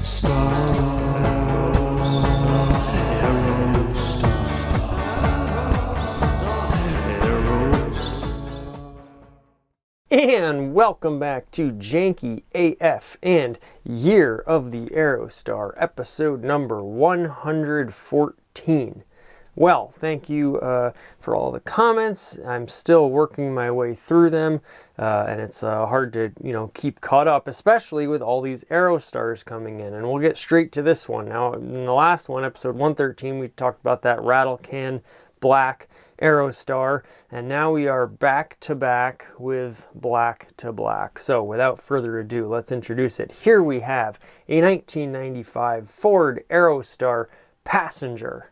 And welcome back to Janky AF and Year of the Aerostar, episode number 114. Well, thank you for all the comments. I'm still working my way through them, and it's hard to, keep caught up, especially with all these Aerostars coming in. And we'll get straight to this one. Now, in the last one, episode 113, we talked about that rattle-can black Aerostar, and now we are back to back with black to black. So without further ado, let's introduce it. Here we have a 1995 Ford Aerostar Passenger,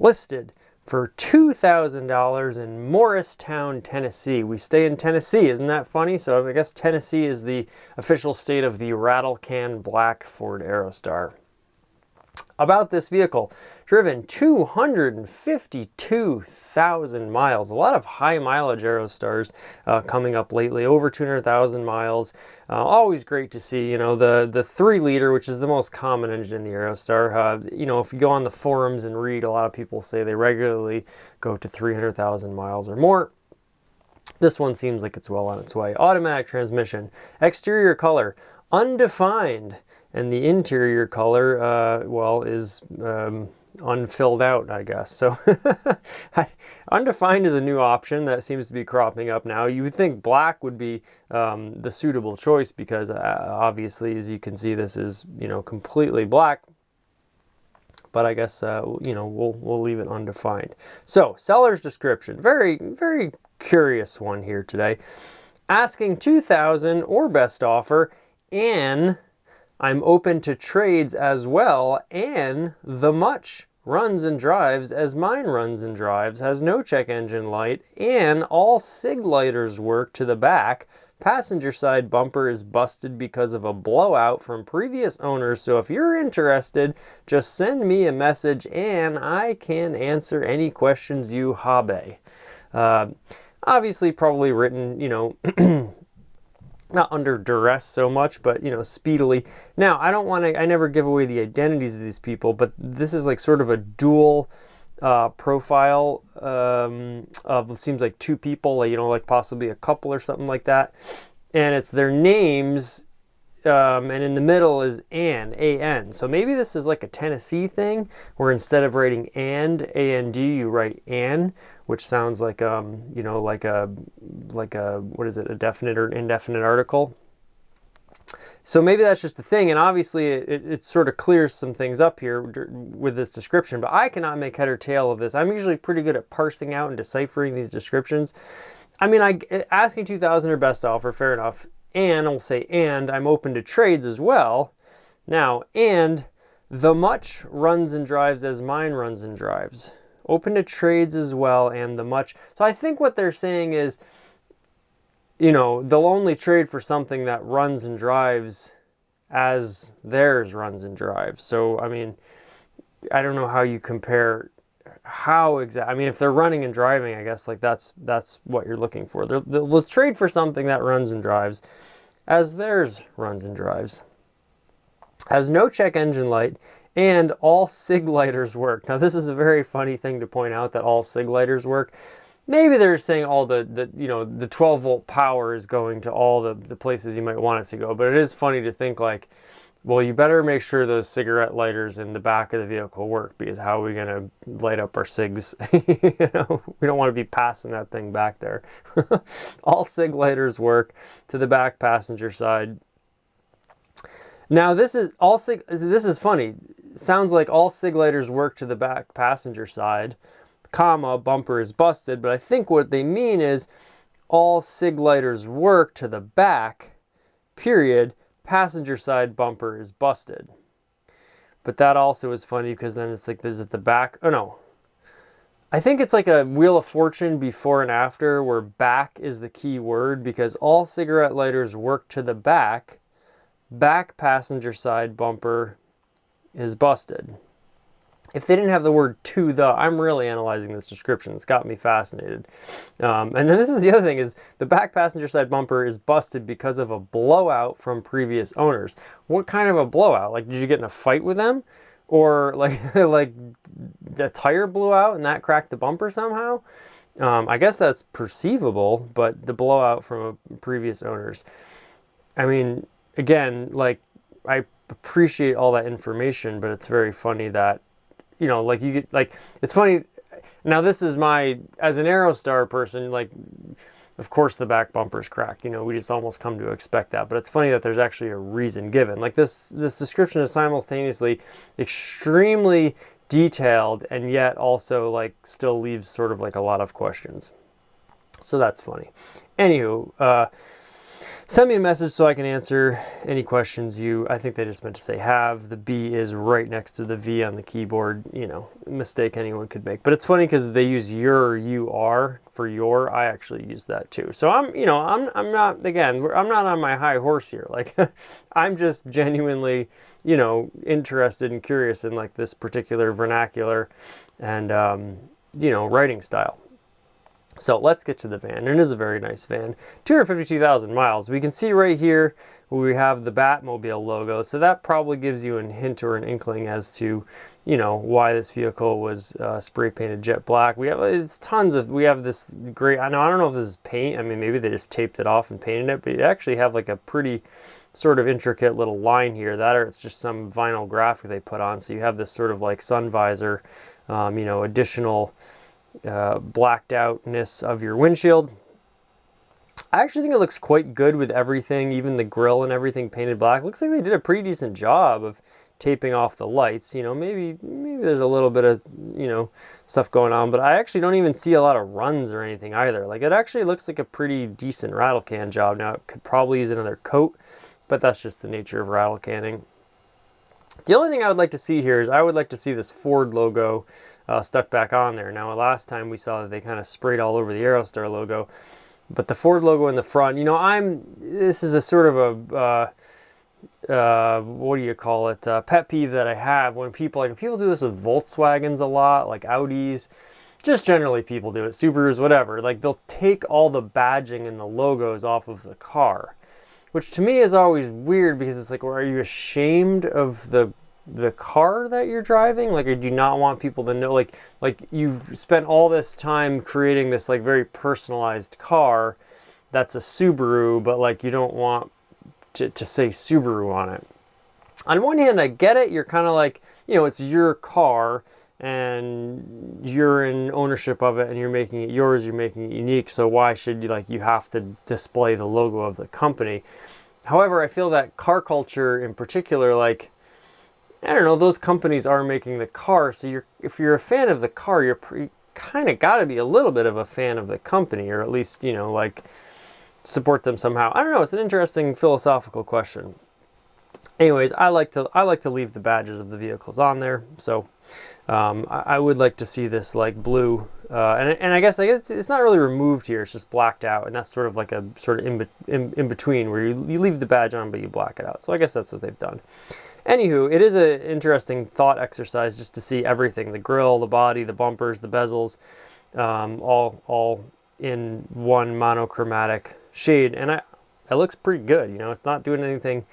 listed for $2,000 in Morristown, Tennessee. We stay in Tennessee, isn't that funny? So I guess Tennessee is the official state of the rattle-can black Ford Aerostar. About this vehicle, driven 252,000 miles. A lot of high mileage Aerostars coming up lately, over 200,000 miles. Always great to see, the 3-liter, which is the most common engine in the Aerostar. If you go on the forums and read, a lot of people say they regularly go to 300,000 miles or more. This one seems like it's well on its way. Automatic transmission. Exterior color, undefined. And the interior color, is unfilled out, I guess. So undefined is a new option that seems to be cropping up now. You would think black would be the suitable choice because obviously, as you can see, this is, completely black. But I guess, we'll leave it undefined. So seller's description, very, very curious one here today. Asking $2,000 or best offer, and I'm open to trades as well, and the much runs and drives as mine runs and drives, has no check engine light, and all sig lighters work to the back. Passenger side bumper is busted because of a blowout from previous owners, so if you're interested, just send me a message and I can answer any questions you habe. Obviously probably written, not under duress so much, but, speedily. Now, I never give away the identities of these people, but this is like sort of a dual profile of, it seems like two people, like possibly a couple or something like that. And it's their names, and in the middle is A-N. So maybe this is like a Tennessee thing, where instead of writing A-N-D, you write an, which sounds like like a what is it, a definite or indefinite article. So maybe that's just the thing, and obviously it sort of clears some things up here with this description, but I cannot make head or tail of this. I'm usually pretty good at parsing out and deciphering these descriptions. I mean, asking $2,000 or best offer, fair enough, and I'll say, and I'm open to trades as well. Now, and the much runs and drives as mine runs and drives. Open to trades as well, and the much. So I think what they're saying is, they'll only trade for something that runs and drives as theirs runs and drives. So, I mean, I don't know how you compare how exactly. I mean, if they're running and driving, I guess that's what you're looking for. They'll trade for something that runs and drives as theirs runs and drives. Has no check engine light, and all sig lighters work. Now, this is a very funny thing to point out, that all sig lighters work. Maybe they're saying all the 12-volt power is going to all the places you might want it to go. But it is funny to think like, well, you better make sure those cigarette lighters in the back of the vehicle work, because how are we going to light up our cigs? We don't want to be passing that thing back there. All sig lighters work to the back passenger side. Now, this is funny. Sounds like all sig lighters work to the back passenger side, comma, bumper is busted, but I think what they mean is all sig lighters work to the back, period, passenger side bumper is busted. But that also is funny, because then it's like, this at the back. Oh no, I think it's like a Wheel of Fortune before and after, where back is the key word, because all cigarette lighters work to the back, back passenger side bumper is busted. if they didn't have the word to the, I'm really analyzing this description. It's got me fascinated. And then this is the other thing is the back passenger side bumper is busted because of a blowout from previous owners. What kind of a blowout? Like, did you get in a fight with them? Or like, like the tire blew out and that cracked the bumper somehow? I guess that's perceivable, but the blowout from previous owners. I mean, again, like, I appreciate all that information, but it's very funny that, you know, like you get, like, it's funny. Now this is my, as an Aerostar person, like, of course the back bumper's cracked, you know, we just almost come to expect that, but it's funny that there's actually a reason given. Like this description is simultaneously extremely detailed and yet also like still leaves sort of like a lot of questions. So that's funny. Anywho, send me a message so I can answer any questions I think they just meant to say have. The B is right next to the V on the keyboard, you know, mistake anyone could make. But it's funny because they use you are for your. I actually use that too. So I'm not, again, I'm not on my high horse here. Like, I'm just genuinely, you know, interested and curious in like this particular vernacular and, you know, writing style. So let's get to the van. It is a very nice van. 252,000 miles. We can see right here we have the Batmobile logo. So that probably gives you a hint or an inkling as to, you know, why this vehicle was spray painted jet black. We have we have this great, I don't know if this is paint. I mean, maybe they just taped it off and painted it, but you actually have like a pretty sort of intricate little line here. That or it's just some vinyl graphic they put on. So you have this sort of like sun visor, you know, additional blacked outness of your windshield. I actually think it looks quite good with everything, even the grille and everything painted black. Looks like they did a pretty decent job of taping off the lights. You know, maybe there's a little bit of, you know, stuff going on, but I actually don't even see a lot of runs or anything either. Like, it actually looks like a pretty decent rattle can job. Now, it could probably use another coat, but that's just the nature of rattle canning. The only thing I would like to see here is I would like to see this Ford logo stuck back on there. Now, last time we saw that they kind of sprayed all over the Aerostar logo, but the Ford logo in the front, you know, this is a sort of a, what do you call it, pet peeve that I have when people do this with Volkswagens a lot, like Audis, just generally people do it, Subarus, whatever. Like, they'll take all the badging and the logos off of the car, which to me is always weird because it's like, well, are you ashamed of the car that you're driving? Like, or do you not want people to know, like you've spent all this time creating this like very personalized car that's a Subaru, but like you don't want to say Subaru on it. On one hand, I get it. You're kind of like, you know, it's your car and you're in ownership of it and you're making it yours, you're making it unique. So why should you have to display the logo of the company? However, I feel that car culture in particular, like, I don't know, those companies are making the car, so if you're a fan of the car, you're kind of got to be a little bit of a fan of the company, or at least, you know, like, support them somehow. I don't know, it's an interesting philosophical question. Anyways, I like to leave the badges of the vehicles on there, so I would like to see this like blue, and I guess it's not really removed here, it's just blacked out, and that's sort of like a sort of in between where you leave the badge on but you black it out. So I guess that's what they've done. Anywho, it is an interesting thought exercise just to see everything, the grille, the body, the bumpers, the bezels, all in one monochromatic shade, and it looks pretty good. You know, it's not doing anything,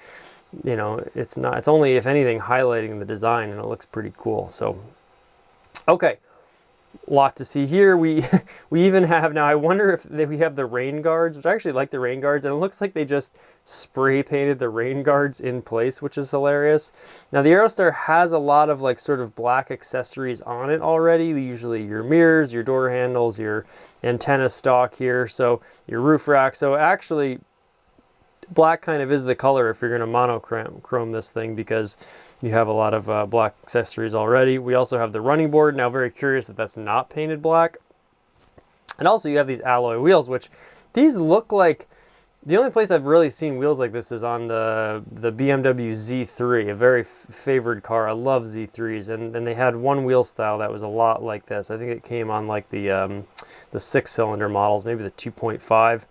you know, it's only, if anything, highlighting the design, and it looks pretty cool. So, okay. Lot to see here. We even have, now I wonder if we have the rain guards, which I actually like the rain guards, and it looks like they just spray painted the rain guards in place, which is hilarious. Now the Aerostar has a lot of like sort of black accessories on it already, usually your mirrors, your door handles, your antenna stock here, so your roof rack. So actually black kind of is the color if you're going to monochrome this thing, because you have a lot of black accessories already. We also have the running board. Now, very curious that that's not painted black. And also you have these alloy wheels, which these look like, the only place I've really seen wheels like this is on the BMW Z3, a very favored car. I love Z3s, and they had one wheel style that was a lot like this. I think it came on like the 6-cylinder models, maybe the 2.5.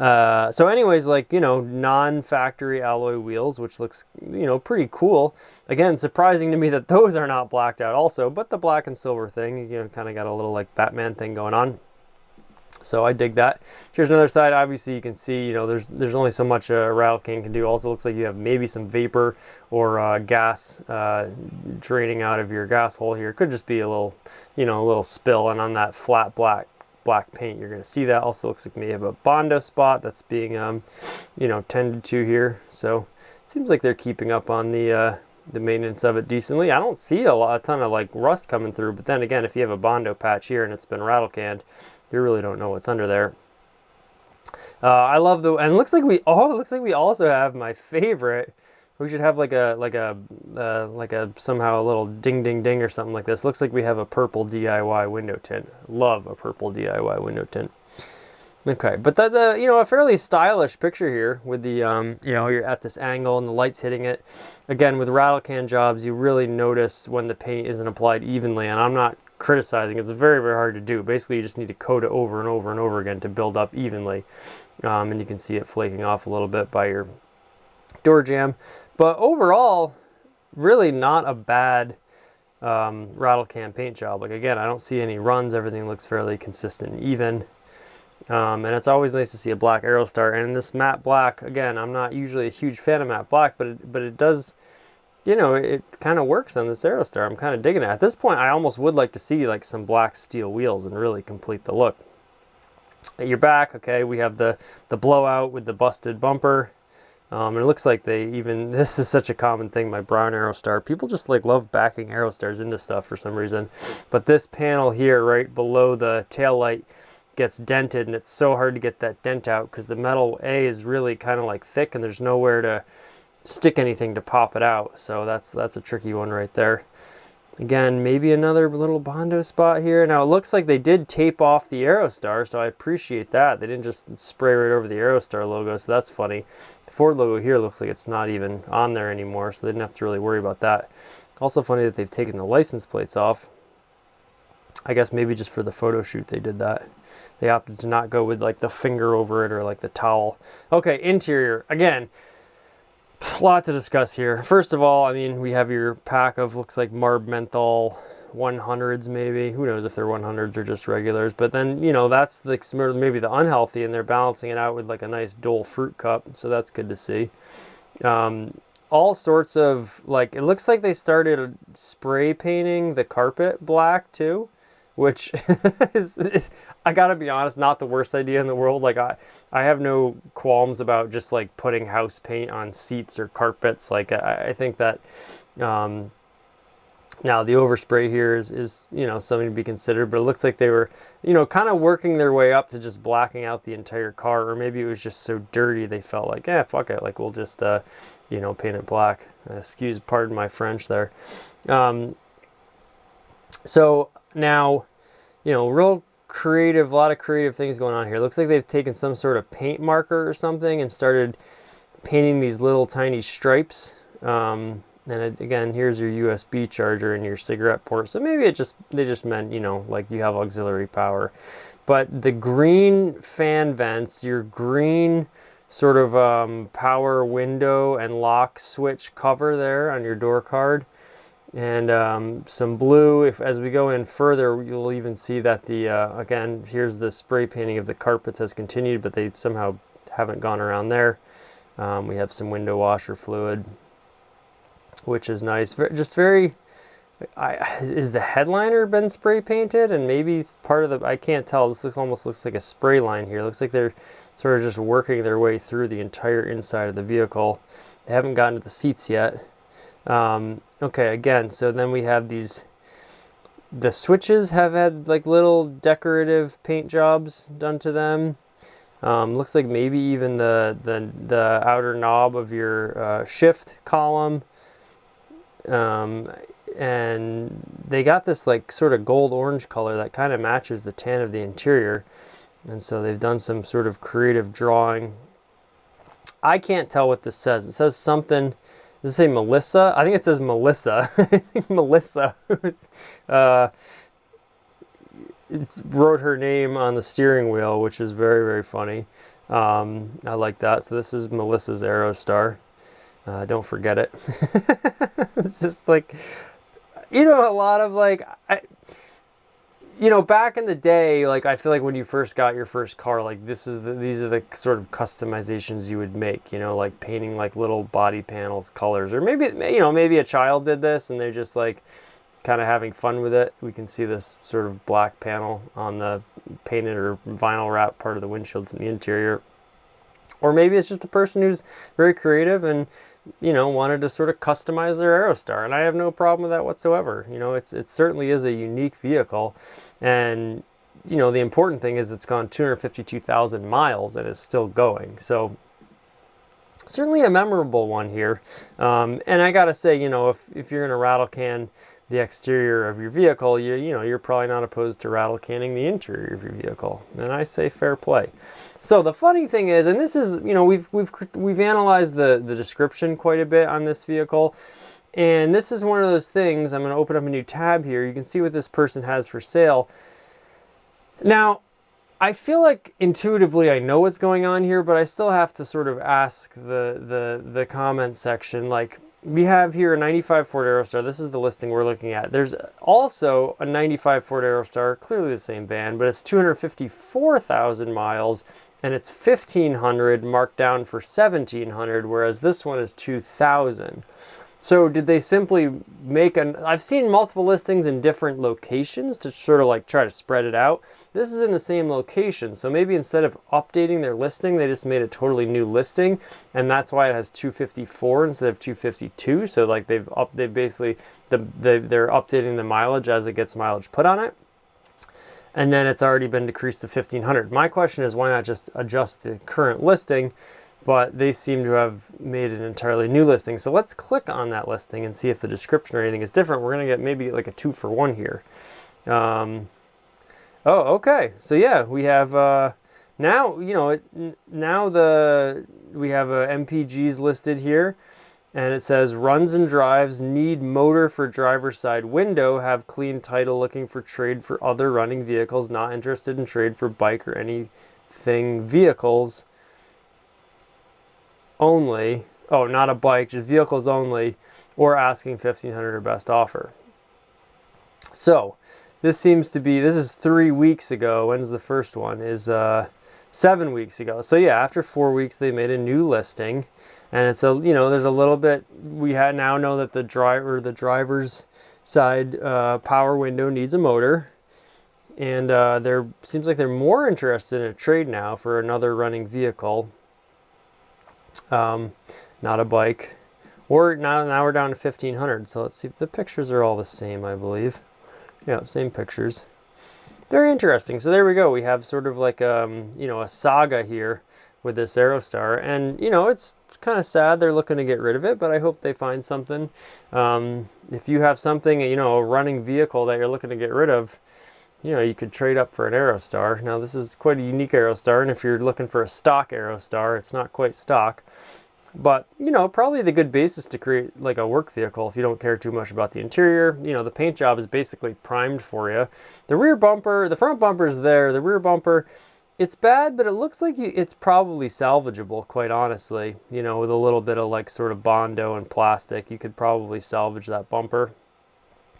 So anyways, like, you know, non-factory alloy wheels, which looks, you know, pretty cool. Again, surprising to me that those are not blacked out also, but the black and silver thing, you know, kind of got a little like Batman thing going on. So I dig that. Here's another side. Obviously, you can see, you know, there's only so much a rattle-can can do. Also looks like you have maybe some vapor or gas draining out of your gas hole here. It could just be a little, you know, a little spill. And on that flat black paint, you're going to see that. Also looks like maybe have a Bondo spot that's being, you know, tended to here. So it seems like they're keeping up on the maintenance of it decently. I don't see a ton of like rust coming through. But then again, if you have a Bondo patch here and it's been rattle-canned, you really don't know what's under there. I love the, and it looks like we also have my favorite. We should have like a somehow a little ding ding ding or something like this. Looks like we have a purple DIY window tint. Love a purple DIY window tint. Okay, but the you know, a fairly stylish picture here with the you know, you're at this angle and the light's hitting it. Again, with rattle-can jobs, you really notice when the paint isn't applied evenly, and I'm not criticizing. It's very, very hard to do. Basically, you just need to coat it over and over and over again to build up evenly. And you can see it flaking off a little bit by your door jamb. But overall, really not a bad rattle-can paint job. Like, again, I don't see any runs. Everything looks fairly consistent and even. And it's always nice to see a black Aerostar. And this matte black, again, I'm not usually a huge fan of matte black, but it does, you know, it kind of works on this Aerostar. I'm kind of digging it. At this point, I almost would like to see like some black steel wheels and really complete the look. At your back, okay, we have the blowout with the busted bumper. And it looks like they even, this is such a common thing, my brown Aerostar. People just like love backing Aerostars into stuff for some reason. But this panel here right below the tail light gets dented, and it's so hard to get that dent out because the metal A is really kind of like thick and there's nowhere to stick anything to pop it out. So that's a tricky one right there. Again, maybe another little Bondo spot here. Now it looks like they did tape off the Aerostar, so I appreciate that. They didn't just spray right over the Aerostar logo, so that's funny. The Ford logo here looks like it's not even on there anymore, so they didn't have to really worry about that. Also funny that they've taken the license plates off. I guess maybe just for the photo shoot they did that. They opted to not go with like the finger over it or like the towel. Okay, interior. Again, a lot to discuss here. First of all, I mean, we have your pack of, looks like Marb Menthol 100s maybe. Who knows if they're 100s or just regulars. But then, you know, that's like maybe the unhealthy, and they're balancing it out with like a nice Dole fruit cup. So that's good to see. All sorts of, like, it looks like they started spray painting the carpet black too, which is, I gotta be honest, not the worst idea in the world. Like, I have no qualms about just like putting house paint on seats or carpets. Like, I think that now the overspray here is, you know, something to be considered, but it looks like they were, you know, kind of working their way up to just blacking out the entire car, or maybe it was just so dirty they felt like, eh, fuck it, like we'll just, you know, paint it black. Pardon my French there. So now, you know, real creative, a lot of creative things going on here. Looks like they've taken some sort of paint marker or something and started painting these little tiny stripes. And again, here's your USB charger and your cigarette port. So maybe they just meant, you know, like you have auxiliary power. But the green fan vents, your green sort of power window and lock switch cover there on your door card, and some blue. As we go in further, you'll even see that the again, here's the spray painting of the carpets has continued, but they somehow haven't gone around there. We have some window washer fluid, which is nice. Just very, is the headliner been spray painted? And maybe part of the, I can't tell. This almost looks like a spray line here. It looks like they're sort of just working their way through the entire inside of the vehicle. They haven't gotten to the seats yet. Okay, again, so then we have these, the switches have had like little decorative paint jobs done to them. Looks like maybe even the outer knob of your shift column. And they got this like sort of gold orange color that kind of matches the tan of the interior. And so they've done some sort of creative drawing. I can't tell what this says. It says something. Does it say Melissa? I think it says Melissa. I think Melissa wrote her name on the steering wheel, which is very, very funny. I like that. So this is Melissa's Aerostar. Don't forget it. It's just like, you know, a lot of like, you know, back in the day, like I feel like when you first got your first car, like these are the sort of customizations you would make, you know, like painting like little body panels, colors, or maybe, you know, maybe a child did this and they're just like kind of having fun with it. We can see this sort of black panel on the painted or vinyl wrap part of the windshield from the interior. Or maybe it's just a person who's very creative and, you know, wanted to sort of customize their Aerostar, and I have no problem with that whatsoever. You know, it certainly is a unique vehicle, and you know, the important thing is it's gone 252,000 miles and is still going. So certainly a memorable one here. And I gotta say, you know, if you're gonna rattle can the exterior of your vehicle, you know, you're probably not opposed to rattle canning the interior of your vehicle, and I say fair play. So the funny thing is, and this is, you know, we've analyzed the description quite a bit on this vehicle, and this is one of those things. I'm going to open up a new tab here. You can see what this person has for sale. Now, I feel like intuitively I know what's going on here, but I still have to sort of ask the comment section, like, we have here a 95 Ford Aerostar. This is the listing we're looking at. There's also a 95 Ford Aerostar, clearly the same van, but it's 254,000 miles and it's 1,500 marked down for 1,700, whereas this one is 2,000. So did they simply make I've seen multiple listings in different locations to sort of like try to spread it out. This is in the same location. So maybe instead of updating their listing, they just made a totally new listing. And that's why it has 254 instead of 252. So like they're updating the mileage as it gets mileage put on it. And then it's already been decreased to 1,500. My question is, why not just adjust the current listing? But they seem to have made an entirely new listing. So let's click on that listing and see if the description or anything is different. We're gonna get maybe like a 2-for-1 here. Oh, okay. So yeah, we have now, you know, we have MPGs listed here, and it says runs and drives, need motor for driver's side window, have clean title, looking for trade for other running vehicles, not interested in trade for bike or anything vehicles only. Oh, not a bike, just vehicles only, or asking 1,500 or best offer. So this is 3 weeks ago. When's the first one? Is 7 weeks ago. So yeah, after 4 weeks they made a new listing, and it's a, you know, there's a little bit, we now know that the driver's side power window needs a motor, and seems like they're more interested in a trade now for another running vehicle. Not a bike, or now we're down to 1,500. So let's see if the pictures are all the same. I believe, yeah, same pictures. Very interesting. So there we go. We have sort of like you know, a saga here with this Aerostar, and you know, it's kind of sad they're looking to get rid of it, but I hope they find something. If you have something, you know, a running vehicle that you're looking to get rid of, you know, you could trade up for an Aerostar. Now this is quite a unique Aerostar, and if you're looking for a stock Aerostar, it's not quite stock, but you know, probably the good basis to create like a work vehicle if you don't care too much about the interior. You know, the paint job is basically primed for you. The rear bumper, the front bumper is there. The rear bumper, it's bad, but it looks like it's probably salvageable, quite honestly. You know, with a little bit of like sort of Bondo and plastic, you could probably salvage that bumper.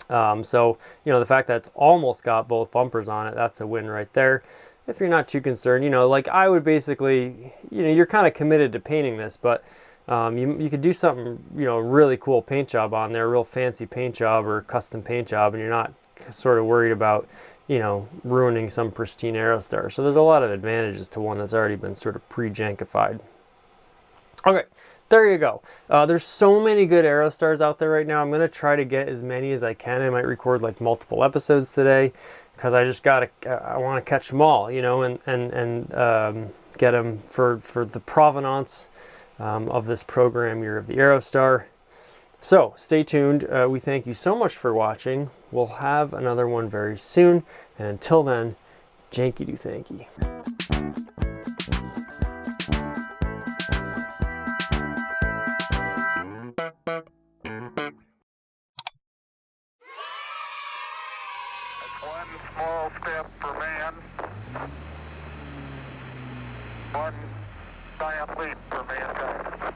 So, you know, the fact that it's almost got both bumpers on it, that's a win right there. If you're not too concerned, you know, like I would basically, you know, you're kind of committed to painting this, but you could do something, you know, really cool paint job on there, real fancy paint job or custom paint job, and you're not sort of worried about, you know, ruining some pristine Aerostar. So there's a lot of advantages to one that's already been sort of pre-jankified. Okay. There you go. There's so many good Aerostars out there right now. I'm going to try to get as many as I can. I might record like multiple episodes today because I just I want to catch them all, you know, and get them for the provenance of this program, Year of the Aerostar. So stay tuned. We thank you so much for watching. We'll have another one very soon. And until then, Janky do thanky. One small step for man, one I am lead for mankind.